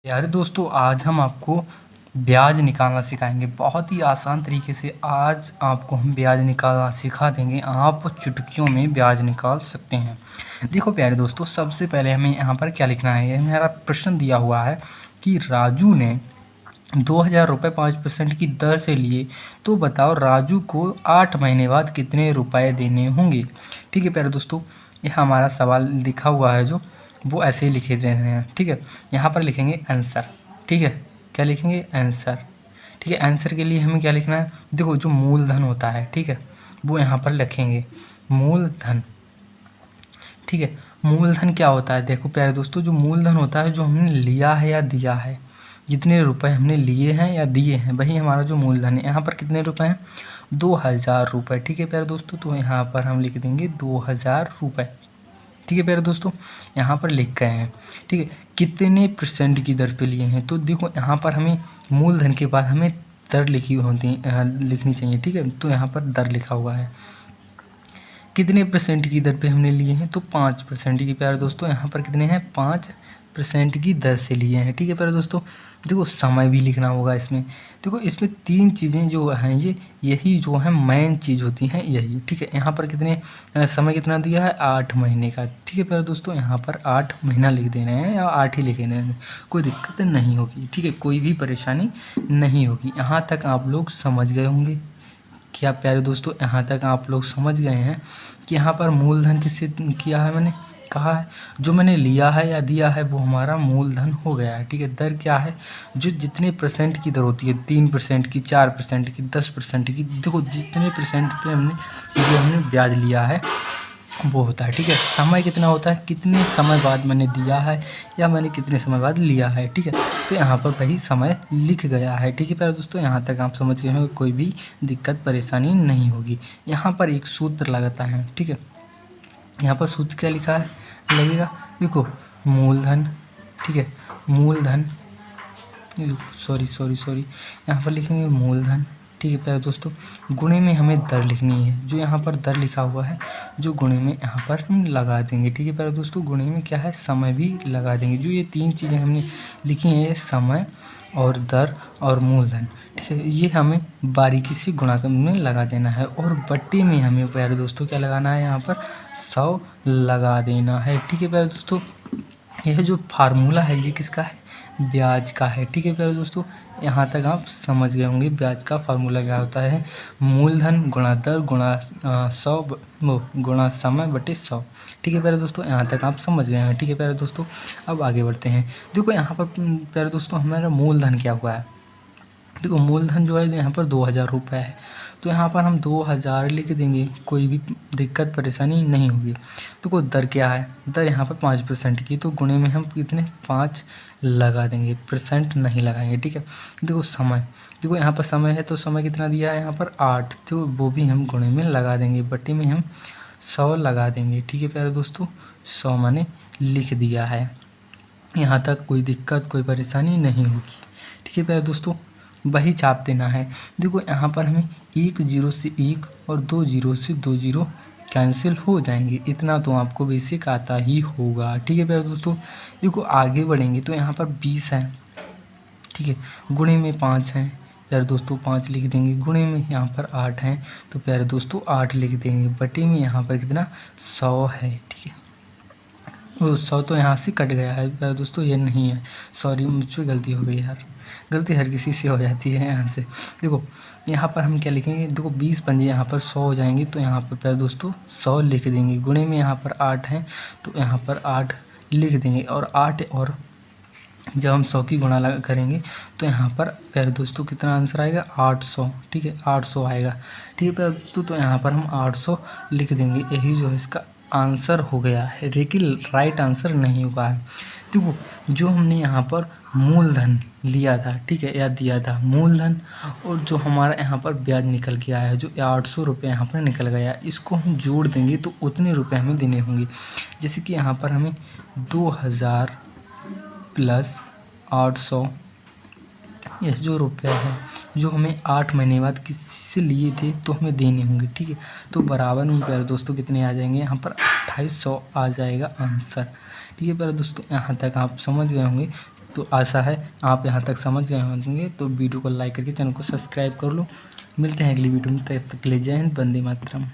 यार दोस्तों, आज हम आपको ब्याज निकालना सिखाएंगे। बहुत ही आसान तरीके से आज आपको हम ब्याज निकालना सिखा देंगे। आप चुटकियों में ब्याज निकाल सकते हैं। देखो प्यारे दोस्तों, सबसे पहले हमें यहाँ पर क्या लिखना है। ये मेरा प्रश्न दिया हुआ है कि राजू ने 2000 रुपये 5% की दर से लिए, तो बताओ राजू को 8 महीने बाद कितने रुपए देने होंगे। ठीक है प्यारे दोस्तों, ये हमारा सवाल लिखा हुआ है जो वो ऐसे ही लिखे रहे हैं। ठीक है, यहाँ पर लिखेंगे आंसर। ठीक है, क्या लिखेंगे? आंसर। ठीक है, आंसर के लिए हमें क्या लिखना है? देखो, जो मूलधन होता है, ठीक है, वो यहाँ पर लिखेंगे मूलधन। ठीक है, मूलधन क्या होता है? देखो प्यारे दोस्तों, जो मूलधन होता है, जो हमने लिया है या दिया है, जितने रुपए हमने लिए हैं या दिए हैं, वही हमारा जो मूलधन है। यहाँ पर कितने रुपए हैं? 2000 रुपये। ठीक है प्यारे दोस्तों, तो यहाँ पर हम लिख देंगे 2000 रुपये। ठीक है प्यारे दोस्तों, यहाँ पर लिख गए हैं। ठीक है, कितने % की दर पे लिए हैं? तो देखो, यहाँ पर हमें मूलधन के बाद हमें दर लिखनी चाहिए। ठीक है, तो यहाँ पर दर लिखा हुआ है। कितने % की दर पे हमने लिए हैं? तो 5% की। प्यारे दोस्तों, यहाँ पर कितने हैं? 5% की दर से लिए हैं। ठीक है प्यारे दोस्तों, देखो समय भी लिखना होगा इसमें। देखो, इसमें 3 चीज़ें जो हैं, यही जो है मेन चीज़ होती हैं यही। ठीक है, यहाँ पर समय कितना दिया है? 8 महीने का। ठीक है प्यारे दोस्तों, यहाँ पर 8 महीना लिख दे रहे हैं या 8 ही लिख दे रहे हैं, कोई दिक्कत नहीं होगी। ठीक है, कोई भी परेशानी नहीं होगी। यहाँ तक आप लोग समझ गए होंगे। क्या प्यारे दोस्तों, यहाँ तक आप लोग समझ गए हैं कि यहाँ पर मूलधन किससे किया है? मैंने कहा है जो मैंने लिया है या दिया है वो हमारा मूलधन हो गया है। ठीक है, दर क्या है? जो जितने % की दर होती है, 3% की, 4% की, 10% की, देखो जितने % पे हमने ब्याज लिया है वो होता है। ठीक है, समय कितना होता है? कितने समय बाद मैंने दिया है या मैंने कितने समय बाद लिया है। ठीक है, तो यहाँ पर वही समय लिख गया है। ठीक है प्यारे दोस्तों, यहाँ तक आप समझ गए होंगे, कोई भी दिक्कत परेशानी नहीं होगी। यहाँ पर एक सूत्र लगाता है। ठीक है, यहाँ पर सूत्र क्या लिखा है लगेगा? देखो, मूलधन। ठीक है, मूलधन, सॉरी, यहाँ पर लिखेंगे मूलधन। ठीक है प्यारे दोस्तों, गुणे में हमें दर लिखनी है। जो यहाँ पर दर लिखा हुआ है, जो गुणे में यहाँ पर हम लगा देंगे। ठीक है प्यारे दोस्तों, गुणे में क्या है? समय भी लगा देंगे। जो ये 3 चीज़ें हमने लिखी हैं, समय और दर और मूलधन, ठीक है, ये हमें बारीकी से गुणा में लगा देना है। और बट्टे में हमें प्यारे दोस्तों क्या लगाना है? यहाँ पर 100 लगा देना है। ठीक है प्यारे दोस्तों, यह जो फार्मूला है ये किसका है? ब्याज का है। ठीक है प्यारे दोस्तों, यहाँ तक आप समझ गए होंगे ब्याज का फार्मूला क्या होता है। मूलधन गुणा दर गुणा 100 गुणा समय बटे 100। ठीक है प्यारे दोस्तों, यहाँ तक आप समझ गए हैं। ठीक है प्यारे दोस्तों, अब आगे बढ़ते हैं। देखो यहाँ पर प्यारे दोस्तों, हमारा मूलधन क्या हुआ है? देखो, मूलधन जो है यहाँ पर 2000 रुपये है, तो यहाँ पर हम 2000 लिख देंगे, कोई भी दिक्कत परेशानी नहीं होगी। देखो, दर क्या है? दर यहाँ पर 5% की, तो गुणे में हम कितने? 5 लगा देंगे, % नहीं लगाएंगे। ठीक है, देखो समय, देखो यहाँ पर समय है, तो समय कितना दिया है? यहाँ पर 8, तो वो भी हम गुणे में लगा देंगे, बट्टे में हम 100 लगा देंगे। ठीक है प्यारे दोस्तों, 100 मैंने लिख दिया है। यहाँ तक कोई दिक्कत कोई परेशानी नहीं होगी। ठीक है प्यारे दोस्तों, वही छाप देना है। देखो, यहाँ पर हमें 1 0 से 1 और 2 0 से 2 0 कैंसिल हो जाएंगे। इतना तो आपको बेसिक आता ही होगा। ठीक है प्यारे दोस्तों, देखो आगे बढ़ेंगे तो यहाँ पर 20 है। ठीक है, गुणे में 5 हैं, प्यारे दोस्तों 5 लिख देंगे। गुणे में यहाँ पर 8 हैं, तो प्यारे दोस्तों 8 लिख देंगे। बटे में यहाँ पर कितना? 100 है। ठीक है, वो 100 तो यहाँ से कट गया है प्यारे दोस्तों, ये नहीं है, सॉरी मुझ पर गलती हो गई यार। गलती हर किसी से हो जाती है यहाँ से। देखो, यहाँ पर हम क्या लिखेंगे? देखो, 20 पंजे यहाँ पर 100 हो जाएंगे, तो यहाँ पर प्यारे दोस्तों 100 लिख देंगे। गुणे में यहाँ पर 8 हैं, तो यहाँ पर 8 लिख देंगे। और 8 और जब हम 100 की गुणा करेंगे तो यहाँ पर प्यारे दोस्तों कितना आंसर आएगा? 800। ठीक है, 800 आएगा। ठीक है प्यारे दोस्तों, तो यहाँ पर हम 800 लिख देंगे। यही जो है इसका आंसर हो गया है, लेकिन राइट आंसर नहीं हुआ है। देखो, जो हमने यहाँ पर मूलधन लिया था, ठीक है, या दिया था मूलधन, और जो हमारा यहाँ पर ब्याज निकल के आया है, जो 800 रुपये यहाँ पर निकल गया, इसको हम जोड़ देंगे तो उतने रुपए हमें देने होंगे। जैसे कि यहाँ पर हमें 2000 प्लस 800, यह जो रुपया है जो हमें 8 महीने बाद किसी से लिए थे तो हमें देने होंगे। ठीक है, तो बराबर में प्यारे दोस्तों कितने आ जाएंगे? यहाँ पर 2800 आ जाएगा आंसर। ठीक है प्यारे दोस्तों, यहाँ तक आप समझ गए होंगे। तो आशा है आप यहाँ तक समझ गए होंगे। तो वीडियो को लाइक करके चैनल को सब्सक्राइब कर लो। मिलते हैं अगली वीडियो में, तब तक के लिए जय हिंद, वंदे मातरम।